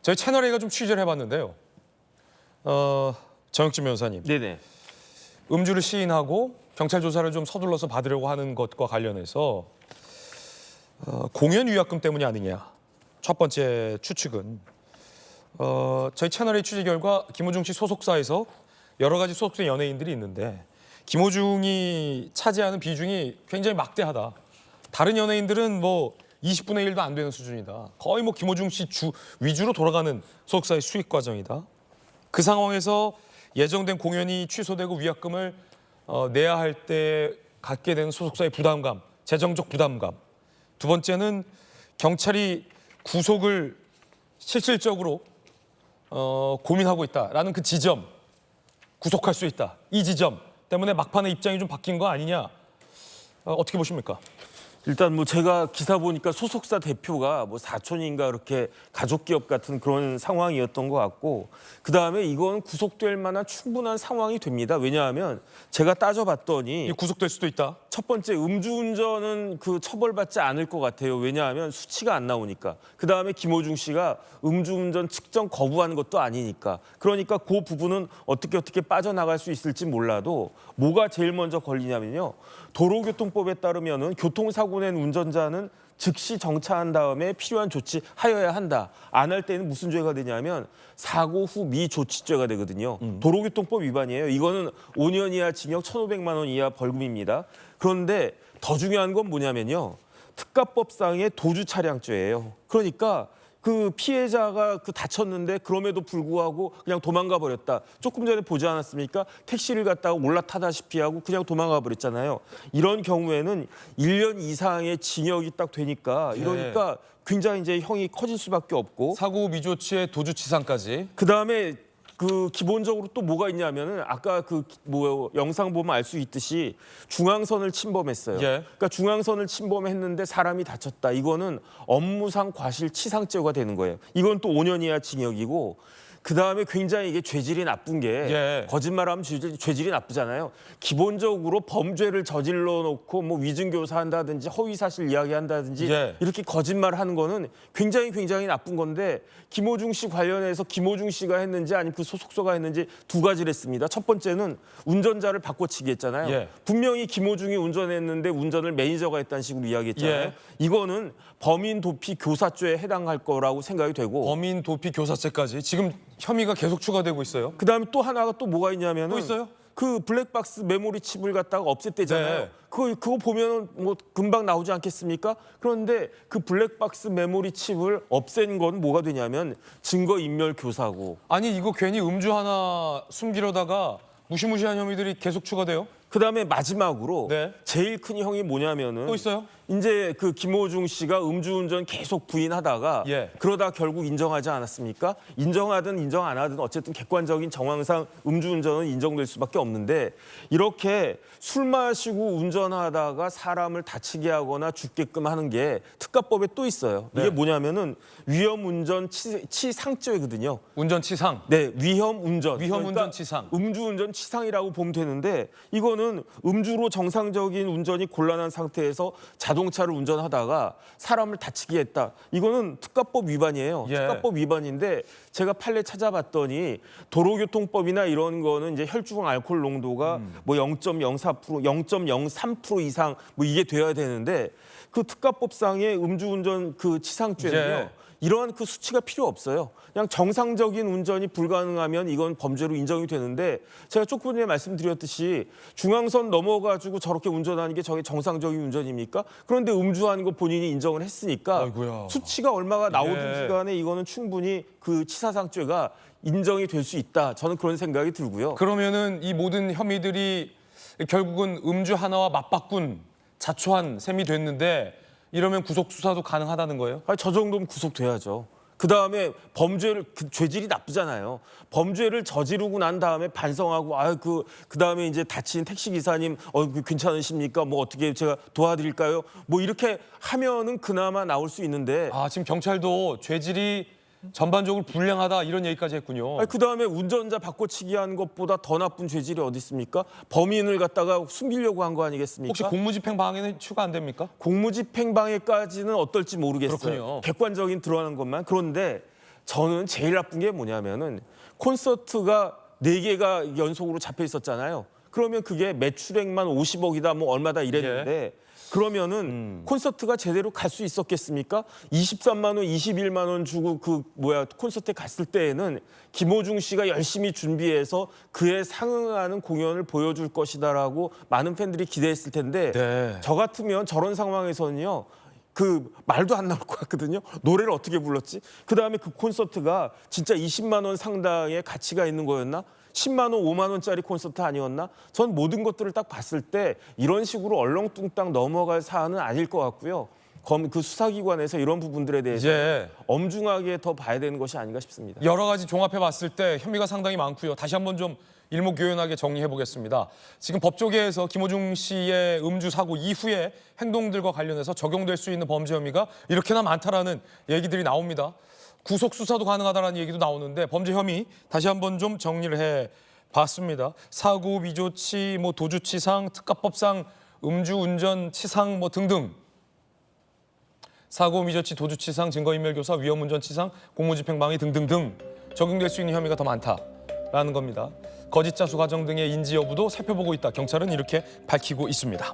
저희 채널A가 좀 취재를 해봤는데요. 정혁진 변호사님. 네네. 음주를 시인하고 경찰 조사를 좀 서둘러서 받으려고 하는 것과 관련해서 공연 위약금 때문이 아니냐. 첫 번째 추측은 저희 채널A 취재 결과 김호중 씨 소속사에서 여러 가지 소속된 연예인들이 있는데 김호중이 차지하는 비중이 굉장히 막대하다. 다른 연예인들은 뭐 20분의 1도 안 되는 수준이다. 거의 뭐 김호중 씨 위주로 돌아가는 소속사의 수익 과정이다. 그 상황에서 예정된 공연이 취소되고 위약금을 내야 할 때 갖게 되는 소속사의 부담감, 재정적 부담감. 두 번째는 경찰이 구속을 실질적으로 고민하고 있다라는 그 지점, 구속할 수 있다. 이 지점 때문에 막판에 입장이 좀 바뀐 거 아니냐. 어떻게 보십니까? 일단 뭐 제가 기사 보니까 소속사 대표가 뭐 사촌인가 그렇게 가족 기업 같은 그런 상황이었던 것 같고, 그 다음에 이건 구속될 만한 충분한 상황이 됩니다. 왜냐하면 제가 따져봤더니 이 구속될 수도 있다. 첫 번째 음주운전은 그 처벌받지 않을 것 같아요. 왜냐하면 수치가 안 나오니까. 그 다음에 김호중 씨가 음주운전 측정 거부한 것도 아니니까. 그러니까 그 부분은 어떻게 빠져나갈 수 있을지 몰라도 뭐가 제일 먼저 걸리냐면요. 도로교통법에 따르면은 교통사고 낸 운전자는 즉시 정차한 다음에 필요한 조치하여야 한다. 안 할 때는 무슨 죄가 되냐면 사고 후 미조치죄가 되거든요. 도로교통법 위반이에요. 이거는 5년 이하 징역 1,500만 원 이하 벌금입니다. 그런데 더 중요한 건 뭐냐면요. 특가법상의 도주 차량죄예요. 그러니까 그 피해자가 다쳤는데 그럼에도 불구하고 그냥 도망가 버렸다. 조금 전에 보지 않았습니까? 택시를 갖다가 올라타다시피 하고 그냥 도망가 버렸잖아요. 이런 경우에는 1년 이상의 징역이 딱 되니까 이러니까 굉장히 이제 형이 커질 수밖에 없고, 사고 미조치에 도주치상까지. 그다음에 그 기본적으로 또 뭐가 있냐면은 아까 그 뭐 영상 보면 알 수 있듯이 중앙선을 침범했어요. 예. 그러니까 중앙선을 침범했는데 사람이 다쳤다. 이거는 업무상 과실치상죄가 되는 거예요. 이건 또 5년 이하 징역이고, 그 다음에 굉장히 이게 죄질이 나쁜 게 거짓말하면 죄질이 나쁘잖아요. 기본적으로 범죄를 저질러 놓고 뭐 위증교사한다든지 허위사실 이야기한다든지 이렇게 거짓말하는 거는 굉장히 나쁜 건데, 김호중 씨 관련해서 김호중 씨가 했는지 아니면 그 소속사가 했는지 두 가지를 했습니다. 첫 번째는 운전자를 바꿔치기 했잖아요. 분명히 김호중이 운전했는데 운전을 매니저가 했다는 식으로 이야기했잖아요. 이거는 범인 도피 교사죄에 해당할 거라고 생각이 되고, 범인 도피 교사죄까지 지금 혐의가 계속 추가되고 있어요. 그다음에 또 하나가 또 뭐가 있냐면은 또 있어요? 그 블랙박스 메모리 칩을 갖다가 없앴대잖아요. 그거 보면은 뭐 금방 나오지 않겠습니까? 그런데 그 블랙박스 메모리 칩을 없앤 건 뭐가 되냐면 증거인멸 교사고. 아니 이거 괜히 음주 하나 숨기려다가 무시무시한 혐의들이 계속 추가돼요? 그다음에 마지막으로 제일 큰 형이 뭐냐면은 또 있어요? 이제 그 김호중 씨가 음주운전 계속 부인하다가 그러다 결국 인정하지 않았습니까? 인정하든 인정 안 하든 어쨌든 객관적인 정황상 음주운전은 인정될 수밖에 없는데, 이렇게 술 마시고 운전하다가 사람을 다치게 하거나 죽게끔 하는 게 특가법에 또 있어요. 이게 뭐냐면은 위험운전 치상죄거든요. 운전치상. 네, 위험운전. 위험운전치상. 그러니까 음주운전 치상이라고 보면 되는데, 이거는 음주로 정상적인 운전이 곤란한 상태에서 자동차를 운전하다가 사람을 다치게 했다. 이거는 특가법 위반이에요. 특가법 위반인데 제가 판례 찾아봤더니 도로교통법이나 이런 거는 이제 혈중 알코올 농도가 뭐 0.04%, 0.03% 이상 뭐 이게 돼야 되는데, 그 특가법상의 음주운전 그 치상죄는요. 이러한 그 수치가 필요 없어요. 그냥 정상적인 운전이 불가능하면 이건 범죄로 인정이 되는데, 제가 조금 전에 말씀드렸듯이 중앙선 넘어가지고 저렇게 운전하는 게 저게 정상적인 운전입니까? 그런데 음주하는 거 본인이 인정을 했으니까 수치가 얼마가 나오든지 간에 이거는 충분히 그 치사상죄가 인정이 될 수 있다. 저는 그런 생각이 들고요. 그러면은 이 모든 혐의들이 결국은 음주 하나와 맞바꾼 자초한 셈이 됐는데, 이러면 구속 수사도 가능하다는 거예요? 아니, 저 정도면 구속돼야죠. 그다음에 범죄를 죄질이 나쁘잖아요. 범죄를 저지르고 난 다음에 반성하고 그다음에 이제 다친 택시 기사님 괜찮으십니까? 뭐 어떻게 제가 도와드릴까요? 뭐 이렇게 하면은 그나마 나올 수 있는데. 지금 경찰도 죄질이 전반적으로 불량하다 이런 얘기까지 했군요. 아니, 그다음에 운전자 바꿔치기 한 것보다 더 나쁜 죄질이 어디 있습니까? 범인을 갖다가 숨기려고 한 거 아니겠습니까? 혹시 공무집행 방해는 추가 안 됩니까? 공무집행 방해까지는 어떨지 모르겠어요. 그렇군요. 객관적인 드러나는 것만. 그런데 저는 제일 나쁜 게 뭐냐면은 콘서트가 4개가 연속으로 잡혀 있었잖아요. 그러면 그게 매출액만 50억이다 뭐 얼마다 이랬는데 그러면은 콘서트가 제대로 갈 수 있었겠습니까? 23만 원, 21만 원 주고 콘서트에 갔을 때에는 김호중 씨가 열심히 준비해서 그에 상응하는 공연을 보여줄 것이다라고 많은 팬들이 기대했을 텐데 네. 저 같으면 저런 상황에서는요. 그 말도 안 나올 것 같거든요. 노래를 어떻게 불렀지? 그다음에 그 콘서트가 진짜 20만 원 상당의 가치가 있는 거였나? 10만 원, 5만 원짜리 콘서트 아니었나? 전 모든 것들을 딱 봤을 때 이런 식으로 얼렁뚱땅 넘어갈 사안은 아닐 것 같고요. 그 수사기관에서 이런 부분들에 대해서 이제 엄중하게 더 봐야 되는 것이 아닌가 싶습니다. 여러 가지 종합해 봤을 때 혐의가 상당히 많고요. 다시 한번 좀 일목요연하게 정리해 보겠습니다. 지금 법조계에서 김호중 씨의 음주 사고 이후의 행동들과 관련해서 적용될 수 있는 범죄 혐의가 이렇게나 많다라는 얘기들이 나옵니다. 구속 수사도 가능하다는 얘기도 나오는데 범죄 혐의 다시 한번 좀 정리를 해 봤습니다. 사고 미조치, 도주치상, 특가법상 음주운전 치상 등등. 사고 미조치, 도주치상, 증거인멸교사, 위험운전치상, 공무집행방해 등등등 적용될 수 있는 혐의가 더 많다라는 겁니다. 거짓 자수 과정 등의 인지 여부도 살펴보고 있다. 경찰은 이렇게 밝히고 있습니다.